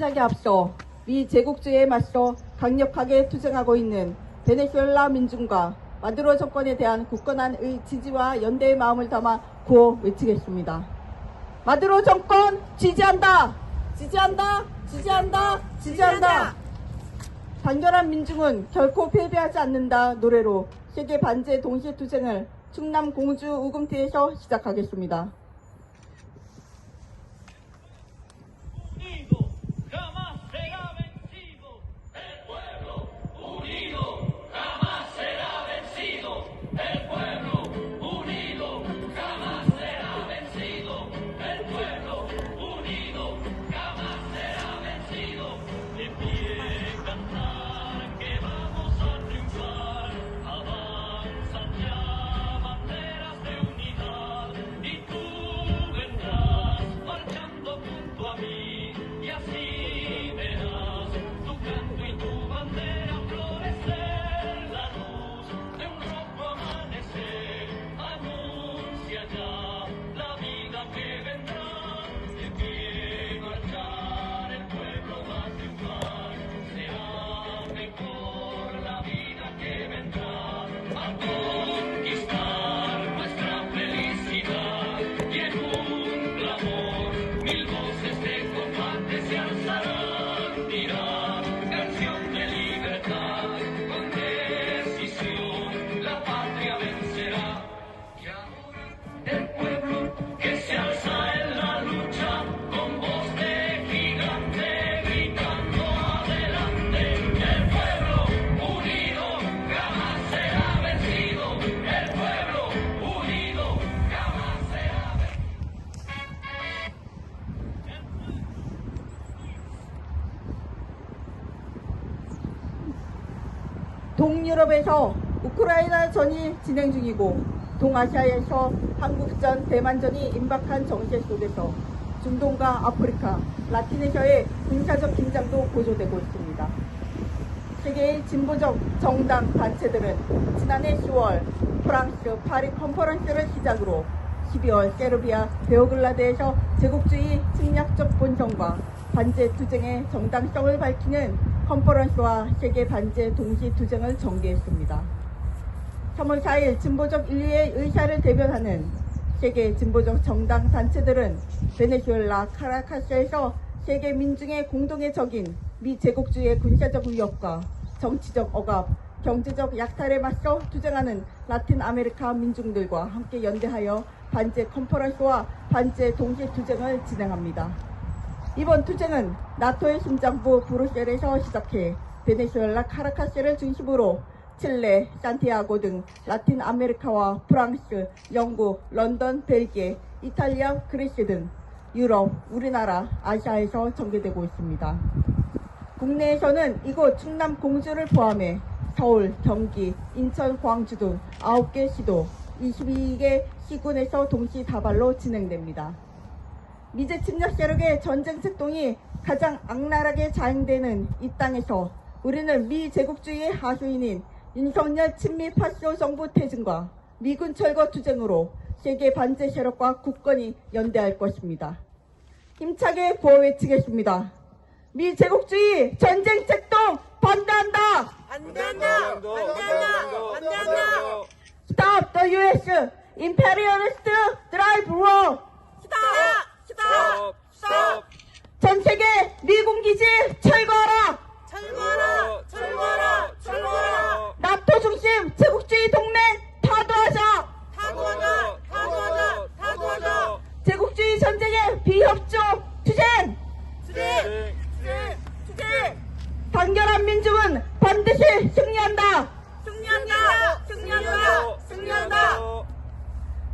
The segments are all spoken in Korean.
시작에 앞서 미 제국주의에 맞서 강력하게 투쟁하고 있는 베네수엘라 민중과 마두로 정권에 대한 굳건한 지지와 연대의 마음을 담아 구호 외치겠습니다. 마두로 정권 지지한다! 지지한다! 지지한다! 지지한다! 단결한 민중은 결코 패배하지 않는다 노래로 세계 반제 동시 투쟁을 충남 공주 우금티에서 시작하겠습니다. 동유럽에서 우크라이나 전이 진행 중이고 동아시아에서 한국전, 대만전이 임박한 정세 속에서 중동과 아프리카, 라틴아시아의 군사적 긴장도 고조되고 있습니다. 세계의 진보적 정당 단체들은 지난해 10월 프랑스 파리 컨퍼런스를 시작으로 12월 세르비아 베오글라드에서 제국주의 침략적 본성과 반제 투쟁의 정당성을 밝히는 컨퍼런스와 세계 반제 동시 투쟁을 전개했습니다. 3월 4일 진보적 인류의 의사를 대변하는 세계 진보적 정당 단체들은 베네수엘라 카라카스에서 세계 민중의 공동의 적인 미 제국주의의 군사적 위협과 정치적 억압, 경제적 약탈에 맞서 투쟁하는 라틴 아메리카 민중들과 함께 연대하여 반제 컨퍼런스와 반제 동시 투쟁을 진행합니다. 이번 투쟁은 나토의 심장부 브뤼셀에서 시작해 베네수엘라 카라카스를 중심으로 칠레, 산티아고 등 라틴 아메리카와 프랑스, 영국, 런던, 벨기에, 이탈리아, 그리스 등 유럽, 우리나라, 아시아에서 전개되고 있습니다. 국내에서는 이곳 충남 공주를 포함해 서울, 경기, 인천, 광주 등 9개 시도, 22개 시군에서 동시 다발로 진행됩니다. 미제 침략 세력의 전쟁策동이 가장 악랄하게 자행되는 이 땅에서 우리는 미 제국주의의 하수인인 윤석열 친미 파쇼 정부 퇴진과 미군 철거 투쟁으로 세계 반제 세력과 굳건히 연대할 것입니다. 힘차게 구호 외치겠습니다. 미 제국주의 전쟁策동 반대한다! 반대한다! 반대한다! 반대한다! Stop the U.S. imperialist drive war! 스탑! 스탑! 스탑! 전 세계 미군 기지 철거하라! 철거하라! 철거하라! 철거하라! 나토 중심 제국주의 동맹 타도하자! 타도하자! 타도하자! 타도하자! 제국주의 전쟁의 비협조 투쟁! 투쟁! 투쟁! 투쟁! 단결한 민중은 반드시 승리한다! 승리한다! 승리한다! 승리한다!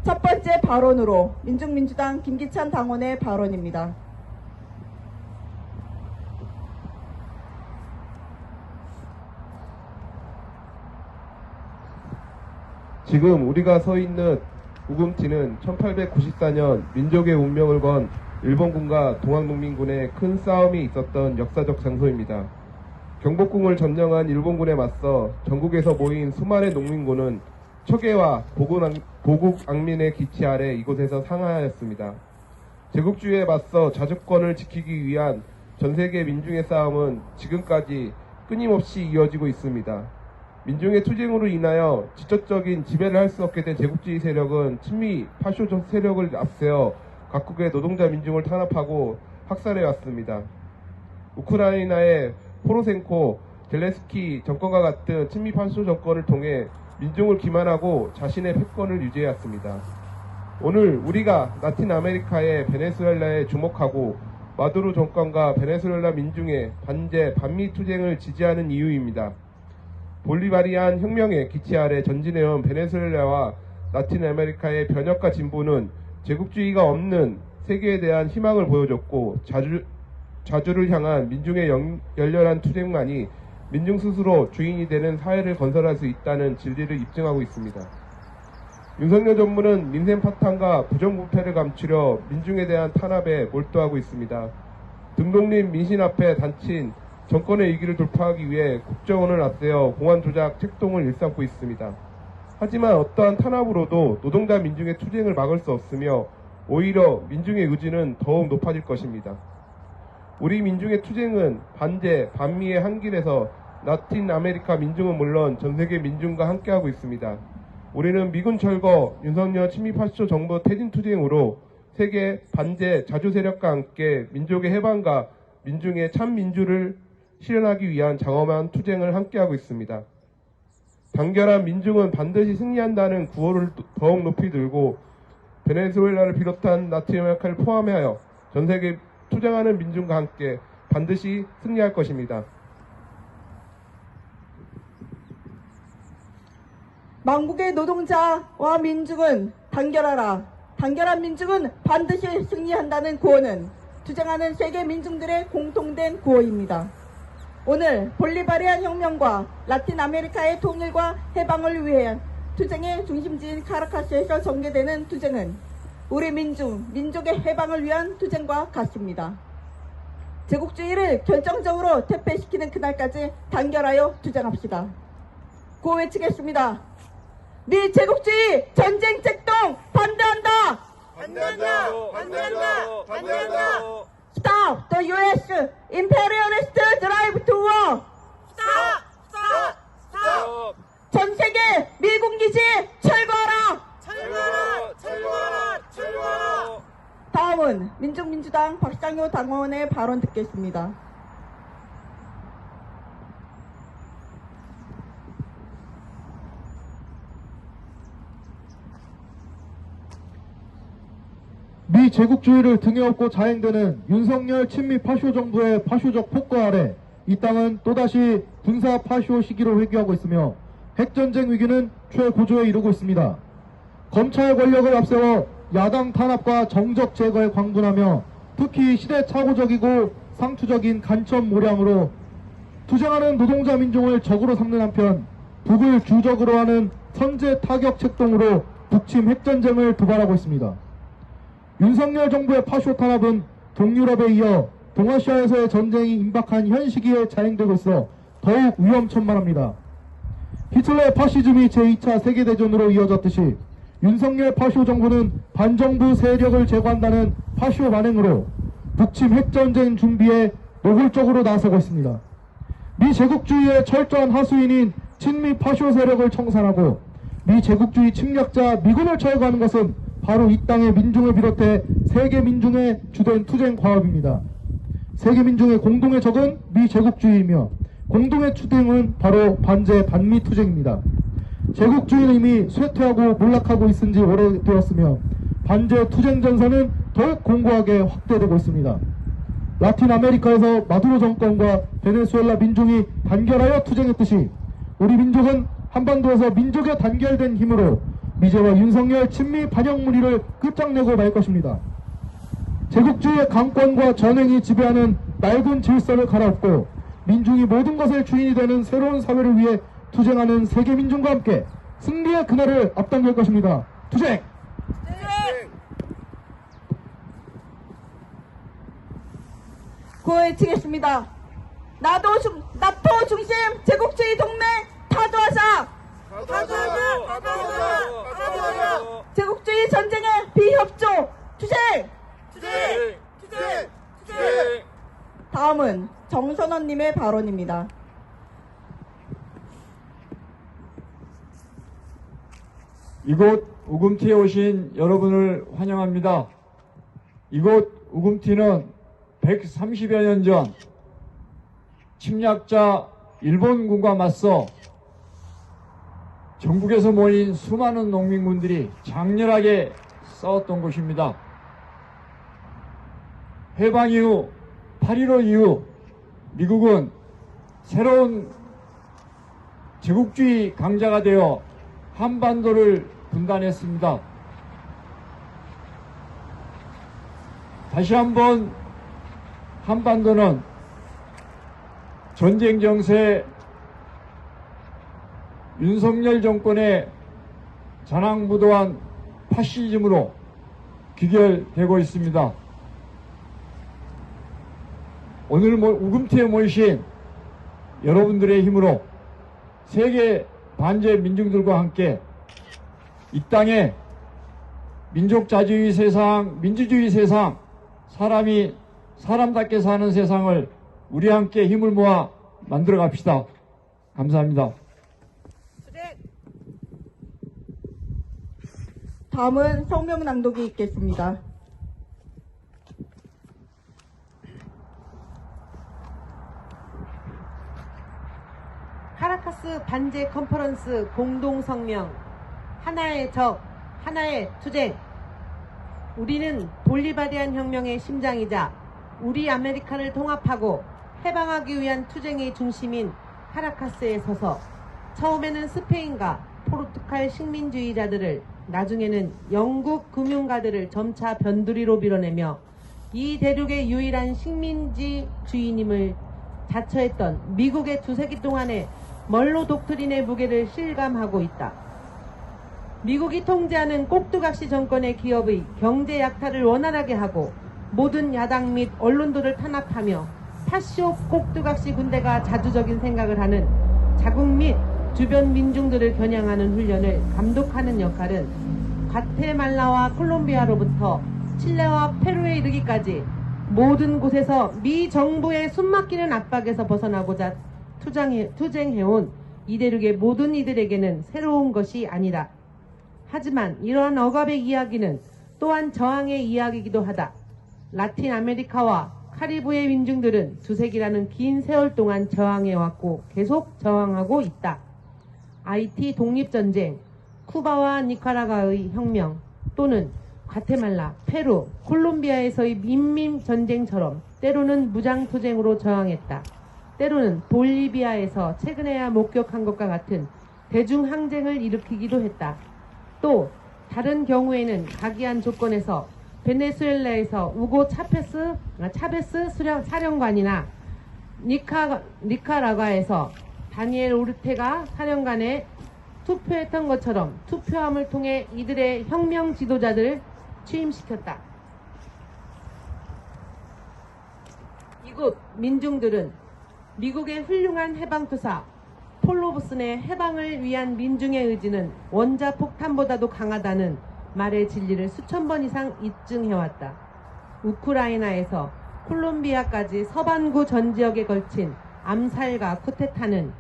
첫 번째 발언으로 민중민주당 김기찬 당원의 발언입니다. 지금 우리가 서 있는 우금티는 1894년 민족의 운명을 건 일본군과 동학농민군의 큰 싸움이 있었던 역사적 장소입니다. 경복궁을 점령한 일본군에 맞서 전국에서 모인 수많은 농민군은 초계와 보국 악민의 기치 아래 이곳에서 상하였습니다. 제국주의에 맞서 자주권을 지키기 위한 전 세계 민중의 싸움은 지금까지 끊임없이 이어지고 있습니다. 민중의 투쟁으로 인하여 직접적인 지배를 할 수 없게 된 제국주의 세력은 친미 파쇼적 세력을 앞세워 각국의 노동자 민중을 탄압하고 학살해 왔습니다. 우크라이나의 포로센코, 젤렌스키 정권과 같은 친미 파쇼 정권을 통해 민중을 기만하고 자신의 패권을 유지해왔습니다. 오늘 우리가 라틴 아메리카의 베네수엘라에 주목하고 마두로 정권과 베네수엘라 민중의 반제, 반미 투쟁을 지지하는 이유입니다. 볼리바리안 혁명의 기치 아래 전진해온 베네수엘라와 라틴 아메리카의 변혁과 진보는 제국주의가 없는 세계에 대한 희망을 보여줬고 자주를 향한 민중의 열렬한 투쟁만이 민중 스스로 주인이 되는 사회를 건설할 수 있다는 진리를 입증하고 있습니다. 윤석열 정부는 민생 파탄과 부정부패를 감추려 민중에 대한 탄압에 몰두하고 있습니다. 등록림 민심 앞에 단친 정권의 위기를 돌파하기 위해 국정원을 앞세워 공안 조작 책동을 일삼고 있습니다. 하지만 어떠한 탄압으로도 노동자 민중의 투쟁을 막을 수 없으며 오히려 민중의 의지는 더욱 높아질 것입니다. 우리 민중의 투쟁은 반제, 반미의 한 길에서 라틴 아메리카 민중은 물론 전 세계 민중과 함께하고 있습니다. 우리는 미군 철거, 윤석열 친미 파쇼 정부 퇴진 투쟁으로 세계 반제 자주 세력과 함께 민족의 해방과 민중의 참 민주를 실현하기 위한 장엄한 투쟁을 함께하고 있습니다. 단결한 민중은 반드시 승리한다는 구호를 더욱 높이 들고 베네수엘라를 비롯한 라틴 아메리카를 포함하여 전 세계 투쟁하는 민중과 함께 반드시 승리할 것입니다. 만국의 노동자와 민중은 단결하라. 단결한 민중은 반드시 승리한다는 구호는 투쟁하는 세계 민중들의 공통된 구호입니다. 오늘 볼리바리안 혁명과 라틴 아메리카의 통일과 해방을 위해 투쟁의 중심지인 카라카스에서 전개되는 투쟁은 우리 민족의 해방을 위한 투쟁과 같습니다. 제국주의를 결정적으로 퇴폐시키는 그날까지 단결하여 투쟁합시다. 구호 외치겠습니다. 미 제국주의 전쟁 책동 반대한다! 반대한다! 반대한다! 반대한다! Stop the U.S. imperialist drive to war! 스탑! 스탑! 스탑! 전 세계 미군 기지 철거하라! 철거하라! 철거하라! 철거하라! 다음은 민중민주당 박상효 당원의 발언 듣겠습니다. 미 제국주의를 등에 업고 자행되는 윤석열 친미 파쇼 정부의 파쇼적 폭거 아래 이 땅은 또다시 군사 파쇼 시기로 회귀하고 있으며 핵전쟁 위기는 최고조에 이르고 있습니다. 검찰 권력을 앞세워 야당 탄압과 정적 제거에 광분하며 특히 시대착오적이고 상투적인 간첩 모량으로 투쟁하는 노동자 민중을 적으로 삼는 한편 북을 주적으로 하는 선제 타격 책동으로 북침 핵전쟁을 도발하고 있습니다. 윤석열 정부의 파쇼 탄압은 동유럽에 이어 동아시아에서의 전쟁이 임박한 현 시기에 자행되고 있어 더욱 위험천만합니다. 히틀러의 파시즘이 제2차 세계대전으로 이어졌듯이 윤석열 파쇼 정부는 반정부 세력을 제거한다는 파쇼 만행으로 북침 핵전쟁 준비에 노골적으로 나서고 있습니다. 미 제국주의의 철저한 하수인인 친미 파쇼 세력을 청산하고 미 제국주의 침략자 미군을 철거하는 것은 바로 이 땅의 민중을 비롯해 세계 민중의 주된 투쟁 과업입니다. 세계 민중의 공동의 적은 미 제국주의이며 공동의 투쟁은 바로 반제 반미 투쟁입니다. 제국주의는 이미 쇠퇴하고 몰락하고 있은 지 오래되었으며 반제 투쟁 전선은 더욱 공고하게 확대되고 있습니다. 라틴 아메리카에서 마두로 정권과 베네수엘라 민중이 단결하여 투쟁했듯이 우리 민족은 한반도에서 민족의 단결된 힘으로 미제와 윤석열 친미 반역 무리를 끝장내고 말 것입니다. 제국주의의 강권과 전횡이 지배하는 낡은 질서를 갈아엎고 민중이 모든 것의 주인이 되는 새로운 사회를 위해 투쟁하는 세계 민중과 함께 승리의 그날을 앞당길 것입니다. 투쟁! 구호 외치겠습니다. 나토 중심 제국주의 동맹 타도하자! 타도하자! 타도하자! 타도하자! 제국주의 전쟁의 비협조 투쟁! 투쟁! 투쟁! 투쟁! 다음은 정선원님의 발언입니다. 이곳 우금티에 오신 여러분을 환영합니다. 이곳 우금티는 130여 년 전 침략자 일본군과 맞서 전국에서 모인 수많은 농민군들이 장렬하게 싸웠던 곳입니다. 해방 이후 8.15 이후 미국은 새로운 제국주의 강자가 되어 한반도를 분단했습니다. 다시 한번 한반도는 전쟁 정세 윤석열 정권의 잔악무도한 파시즘으로 귀결되고 있습니다. 오늘 우금티에 모이신 여러분들의 힘으로 세계 반제 민중들과 함께 이 땅에 민족자주의 세상, 민주주의 세상, 사람이 사람답게 사는 세상을 우리 함께 힘을 모아 만들어 갑시다. 감사합니다. 다음은 성명 낭독이 있겠습니다. 카라카스 반제 컨퍼런스 공동성명. 하나의 적, 하나의 투쟁. 우리는 볼리바리안 혁명의 심장이자 우리 아메리카를 통합하고 해방하기 위한 투쟁의 중심인 카라카스에 서서 처음에는 스페인과 포르투갈 식민주의자들을, 나중에는 영국 금융가들을 점차 변두리로 밀어내며 이 대륙의 유일한 식민지 주인임을 자처했던 미국의 2세기 동안의 멀로 독트린의 무게를 실감하고 있다. 미국이 통제하는 꼭두각시 정권의 기업의 경제 약탈을 원활하게 하고 모든 야당 및 언론들을 탄압하며 파쇼 꼭두각시 군대가 자주적인 생각을 하는 자국 및 주변 민중들을 겨냥하는 훈련을 감독하는 역할은 과테말라와 콜롬비아로부터 칠레와 페루에 이르기까지 모든 곳에서 미 정부의 숨막히는 압박에서 벗어나고자 투쟁해온 이 대륙의 모든 이들에게는 새로운 것이 아니라. 하지만 이러한 억압의 이야기는 또한 저항의 이야기이기도 하다. 라틴 아메리카와 카리브의 민중들은 2세기라는 긴 세월 동안 저항해왔고 계속 저항하고 있다. 아이티 독립전쟁, 쿠바와 니카라과의 혁명, 또는 과테말라, 페루, 콜롬비아에서의 민민전쟁처럼 때로는 무장투쟁으로 저항했다. 때로는 볼리비아에서 최근에야 목격한 것과 같은 대중항쟁을 일으키기도 했다. 또 다른 경우에는 각이한 조건에서 베네수엘라에서 우고 차베스 사령관이나 니카라과에서 다니엘 오르테가 사령관에 투표했던 것처럼 투표함을 통해 이들의 혁명 지도자들을 취임시켰다. 이곳 민중들은 미국의 훌륭한 해방투사 폴로브슨의 해방을 위한 민중의 의지는 원자폭탄보다도 강하다는 말의 진리를 수천 번 이상 입증해왔다. 우크라이나에서 콜롬비아까지 서반구 전 지역에 걸친 암살과 쿠데타는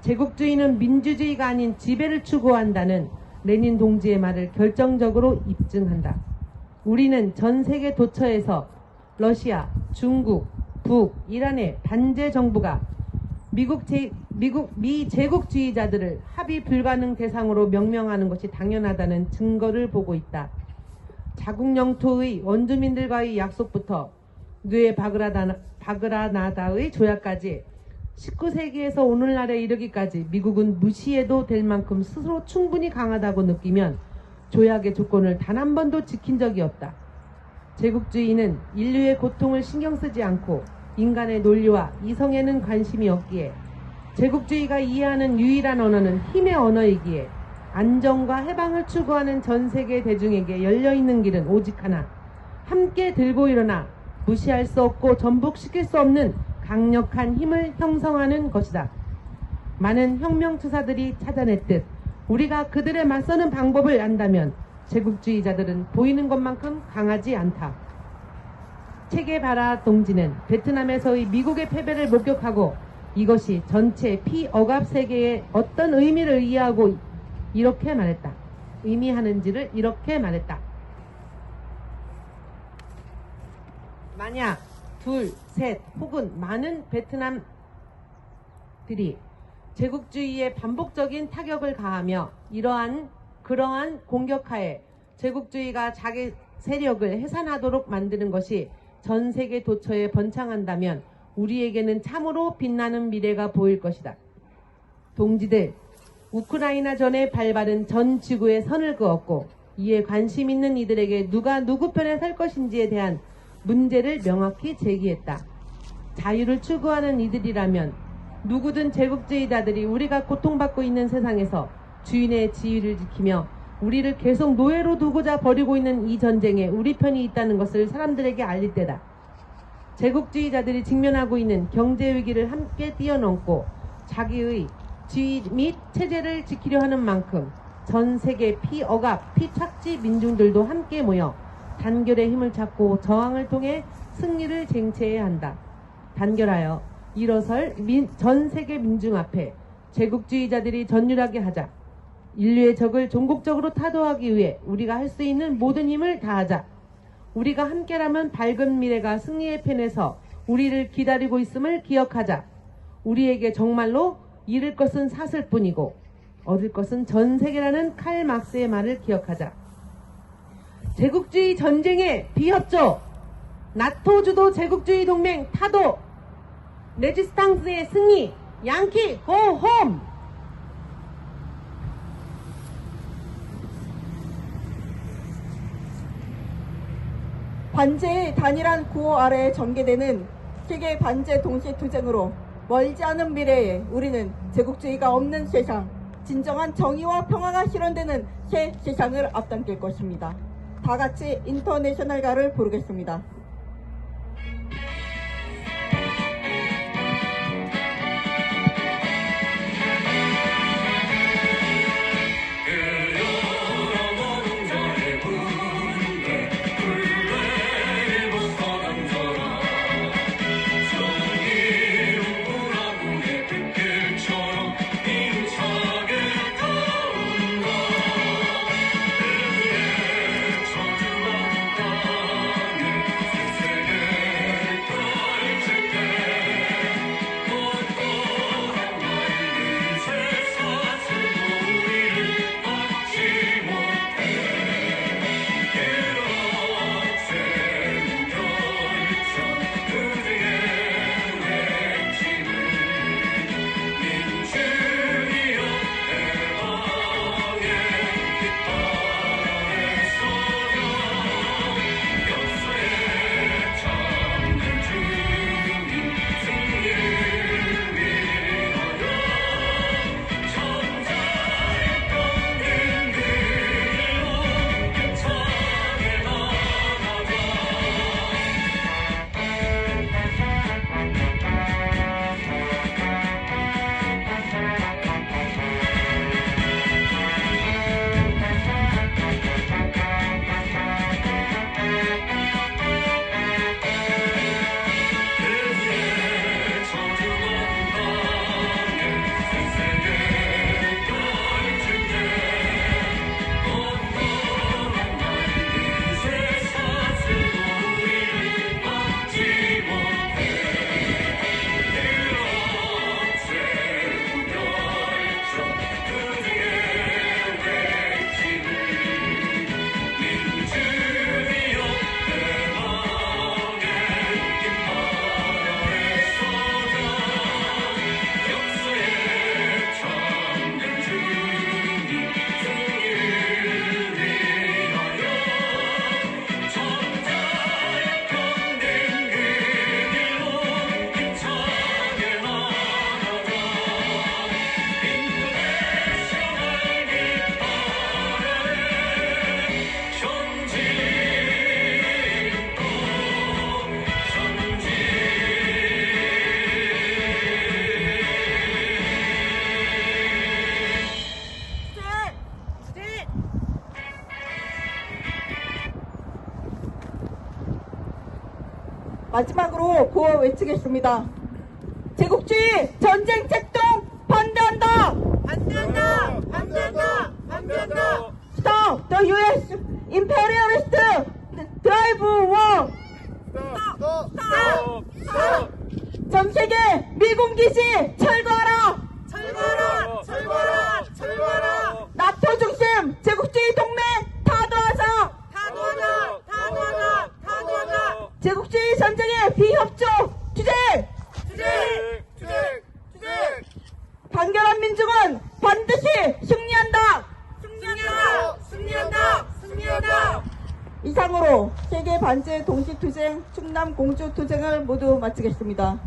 제국주의는 민주주의가 아닌 지배를 추구한다는 레닌 동지의 말을 결정적으로 입증한다. 우리는 전 세계 도처에서 러시아, 중국, 북, 이란의 반제 정부가 미 제국주의자들을 합의 불가능 대상으로 명명하는 것이 당연하다는 증거를 보고 있다. 자국 영토의 원주민들과의 약속부터 뉘에 바그라나다의 조약까지 19세기에서 오늘날에 이르기까지 미국은 무시해도 될 만큼 스스로 충분히 강하다고 느끼면 조약의 조건을 단 한 번도 지킨 적이 없다. 제국주의는 인류의 고통을 신경 쓰지 않고 인간의 논리와 이성에는 관심이 없기에, 제국주의가 이해하는 유일한 언어는 힘의 언어이기에 안정과 해방을 추구하는 전 세계 대중에게 열려있는 길은 오직 하나, 함께 들고 일어나 무시할 수 없고 전복시킬 수 없는 강력한 힘을 형성하는 것이다. 많은 혁명투사들이 찾아냈듯 우리가 그들에 맞서는 방법을 안다면 제국주의자들은 보이는 것만큼 강하지 않다. 체게바라 동지는 베트남에서의 미국의 패배를 목격하고 이것이 전체 피억압 세계에 어떤 의미를 이해하고 이렇게 말했다. 의미하는지를 이렇게 말했다. 만약 둘, 셋 혹은 많은 베트남들이 제국주의에 반복적인 타격을 가하며 그러한 공격하에 제국주의가 자기 세력을 해산하도록 만드는 것이 전 세계 도처에 번창한다면 우리에게는 참으로 빛나는 미래가 보일 것이다. 동지들, 우크라이나 전에 발발은 전 지구에 선을 그었고 이에 관심 있는 이들에게 누가 누구 편에 설 것인지에 대한 문제를 명확히 제기했다. 자유를 추구하는 이들이라면 누구든 제국주의자들이 우리가 고통받고 있는 세상에서 주인의 지위를 지키며 우리를 계속 노예로 두고자 벌이고 있는 이 전쟁에 우리 편이 있다는 것을 사람들에게 알릴 때다. 제국주의자들이 직면하고 있는 경제 위기를 함께 뛰어넘고 자기의 지위 및 체제를 지키려 하는 만큼 전 세계 피억압, 피착지 민중들도 함께 모여 단결의 힘을 찾고 저항을 통해 승리를 쟁취해야 한다. 단결하여 일어설 전 세계 민중 앞에 제국주의자들이 전율하게 하자. 인류의 적을 종국적으로 타도하기 위해 우리가 할 수 있는 모든 힘을 다하자. 우리가 함께라면 밝은 미래가 승리의 편에서 우리를 기다리고 있음을 기억하자. 우리에게 정말로 잃을 것은 사슬 뿐이고 얻을 것은 전 세계라는 칼 막스의 말을 기억하자. 제국주의 전쟁의 비협조, 나토 주도 제국주의 동맹 타도, 레지스탕스의 승리, 양키 고홈! 반제의 단일한 구호 아래에 전개되는 세계 반제 동시 투쟁으로 멀지 않은 미래에 우리는 제국주의가 없는 세상, 진정한 정의와 평화가 실현되는 새 세상을 앞당길 것입니다. 다 같이 인터내셔널 가를 부르겠습니다. 마지막으로 구호 외치겠습니다. 제국주의 전쟁 책동 반대한다. 반대한다. 반대한다. 반대한다. Stop the U.S. imperialist drive war. 전 세계 미군 기지 철거하라. 철거하라. 철거하라. 철거하라. 나토 중심 제국주의 동맹 타도하자. 타도하자. 타도하자. 타도하자. 제국주의 전쟁에 비협조 투쟁. 투쟁. 투쟁. 투쟁. 단결한 민중은 반드시 승리한다. 승리한다. 승리한다. 승리한다. 이상으로 세계 반제 동시 투쟁 충남 공주 투쟁을 모두 마치겠습니다.